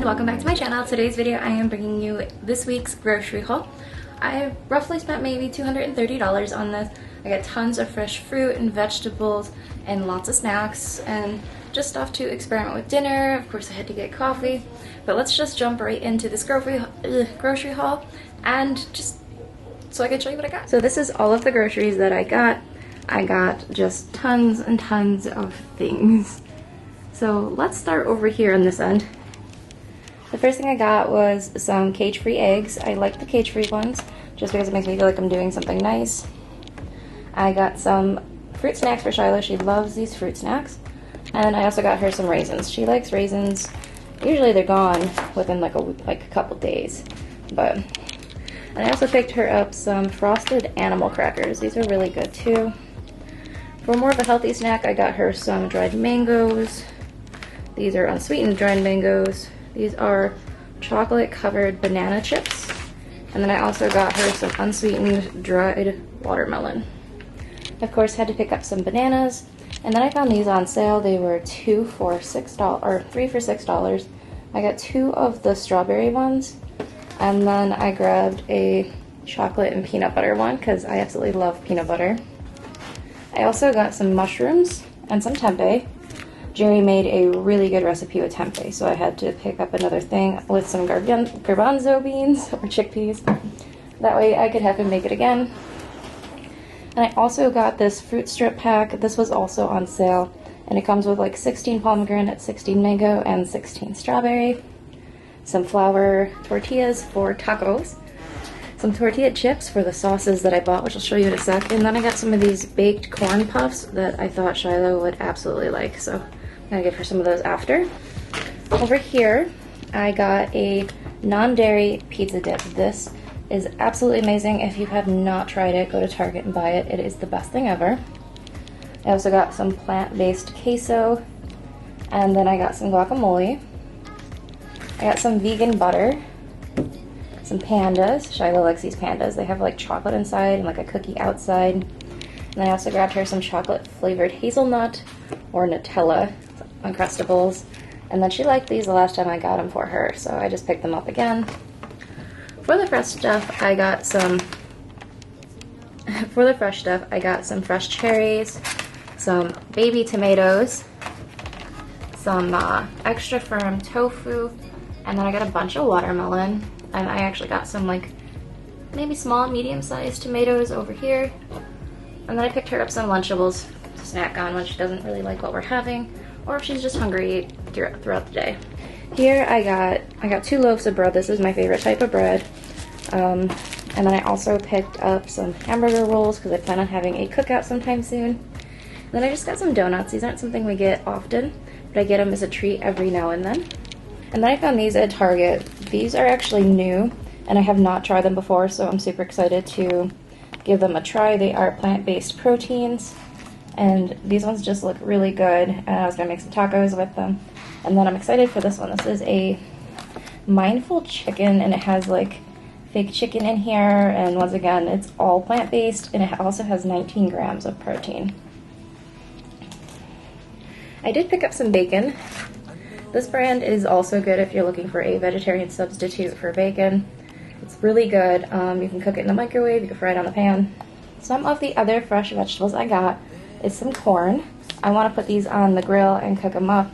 and welcome back to my channel. Today's video I am bringing you this week's grocery haul. I roughly spent maybe $230 on this. I got tons of fresh fruit and vegetables and lots of snacks and just stuff to experiment with dinner. Of course I had to get coffee, but let's just jump right into this grocery haul and just so I can show you what I got. So this is all of the groceries that I got. I got just tons and tons of things. So let's start over here on this end. The first thing I got was some cage-free eggs. I like the cage-free ones just because it makes me feel like I'm doing something nice. I got some fruit snacks for Shiloh. She loves these fruit snacks. And I also got her some raisins. She likes raisins. Usually they're gone within like a couple days. And I also picked her up some frosted animal crackers. These are really good too. For more of a healthy snack, I got her some dried mangoes. These are unsweetened dried mangoes. These are chocolate covered banana chips. And then I also got her some unsweetened dried watermelon. Of course, had to pick up some bananas. And then I found these on sale. They were $2 for $6, or $3 for $6. I got 2 of the strawberry ones. And then I grabbed a chocolate and peanut butter one because I absolutely love peanut butter. I also got some mushrooms and some tempeh. Jerry made a really good recipe with tempeh, so I had to pick up another thing with some garbanzo beans or chickpeas. That way I could have him make it again. And I also got this fruit strip pack. This was also on sale, and it comes with like 16 pomegranate, 16 mango, and 16 strawberry. Some flour tortillas for tacos. Some tortilla chips for the sauces that I bought, which I'll show you in a sec. And then I got some of these baked corn puffs that I thought Shiloh would absolutely like, so I'm gonna give her some of those after. Over here, I got a non-dairy pizza dip. This is absolutely amazing. If you have not tried it, go to Target and buy it. It is the best thing ever. I also got some plant-based queso, and then I got some guacamole. I got some vegan butter, some pandas. Shiloh likes these pandas. They have like chocolate inside and like a cookie outside. And then I also grabbed her some chocolate flavored hazelnut or Nutella Uncrustables. And then she liked these the last time I got them for her, so I just picked them up again. For the fresh stuff, I got some fresh cherries, some baby tomatoes, some extra firm tofu, and then I got a bunch of watermelon. And I actually got some like maybe small, medium-sized tomatoes over here. And then I picked her up some Lunchables to snack on when she doesn't really like what we're having, or if she's just hungry throughout the day. Here I got 2 loaves of bread. This is my favorite type of bread. And then I also picked up some hamburger rolls because I plan on having a cookout sometime soon. And then I just got some donuts. These aren't something we get often, but I get them as a treat every now and then. And then I found these at Target. These are actually new, and I have not tried them before, so I'm super excited to give them a try. They are plant-based proteins, and these ones just look really good, and I was going to make some tacos with them. And then I'm excited for this one. This is a mindful chicken, and it has like fake chicken in here, and once again, it's all plant-based, and it also has 19 grams of protein. I did pick up some bacon. This brand is also good if you're looking for a vegetarian substitute for bacon. It's really good. You can cook it in the microwave, you can fry it on the pan. Some of the other fresh vegetables I got is some corn. I want to put these on the grill and cook them up.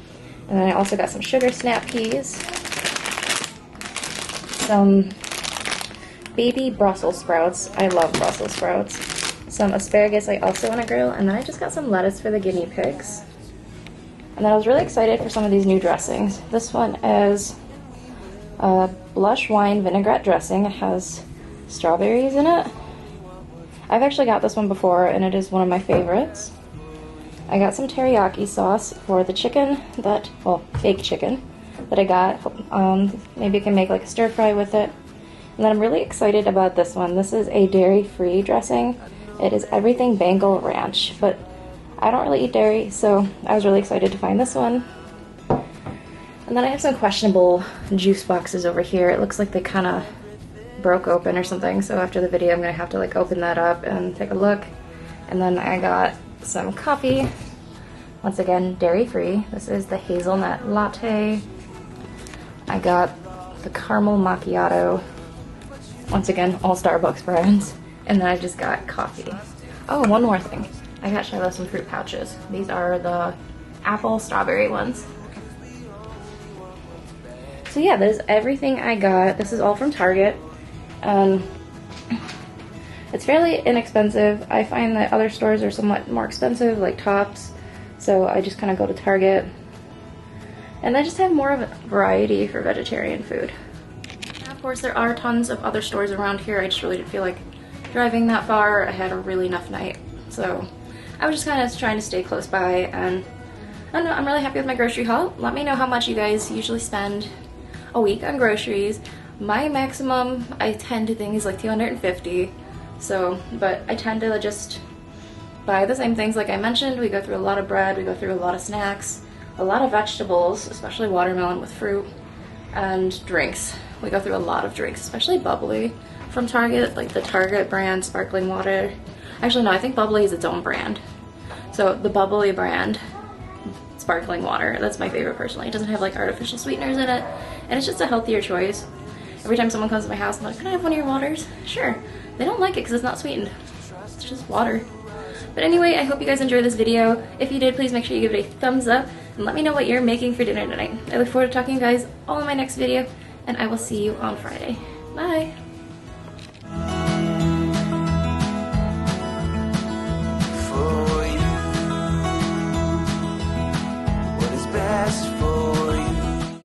And then I also got some sugar snap peas, some baby Brussels sprouts. I love Brussels sprouts. Some asparagus I also want to grill, and then I just got some lettuce for the guinea pigs. And then I was really excited for some of these new dressings. This one is a blush wine vinaigrette dressing. It has strawberries in it. I've actually got this one before, and it is one of my favorites. I got some teriyaki sauce for the chicken fake chicken that I got. Maybe I can make like a stir fry with it. And then I'm really excited about this one. This is a dairy-free dressing. It is everything Bengal ranch, but I don't really eat dairy, so I was really excited to find this one. And then I have some questionable juice boxes over here. It looks like they kind of broke open or something, so after the video I'm going to have to like open that up and take a look. And then I got some coffee. Once again, dairy-free. This is the hazelnut latte. I got the caramel macchiato. Once again, all Starbucks brands. And then I just got coffee. Oh, one more thing. I got Shiloh some fruit pouches. These are the apple strawberry ones. So yeah, that is everything I got. This is all from Target. It's fairly inexpensive. I find that other stores are somewhat more expensive, like Tops. So I just kind of go to Target. And I just have more of a variety for vegetarian food. And of course, there are tons of other stores around here. I just really didn't feel like driving that far. I had a really enough night. So I was just kind of trying to stay close by, and I don't know, I'm really happy with my grocery haul. Let me know how much you guys usually spend a week on groceries. My maximum, I tend to think, is like $250. So, but I tend to just buy the same things like I mentioned. We go through a lot of bread, we go through a lot of snacks, a lot of vegetables, especially watermelon with fruit, and drinks. We go through a lot of drinks, especially bubbly from Target, like the Target brand sparkling water. Actually, no, I think bubbly is its own brand. So the bubbly brand sparkling water, that's my favorite personally. It doesn't have like artificial sweeteners in it, and it's just a healthier choice. Every time someone comes to my house, I'm like, can I have one of your waters? Sure. They don't like it because it's not sweetened. It's just water. But anyway, I hope you guys enjoyed this video. If you did, please make sure you give it a thumbs up and let me know what you're making for dinner tonight. I look forward to talking to you guys all in my next video, and I will see you on Friday. Bye!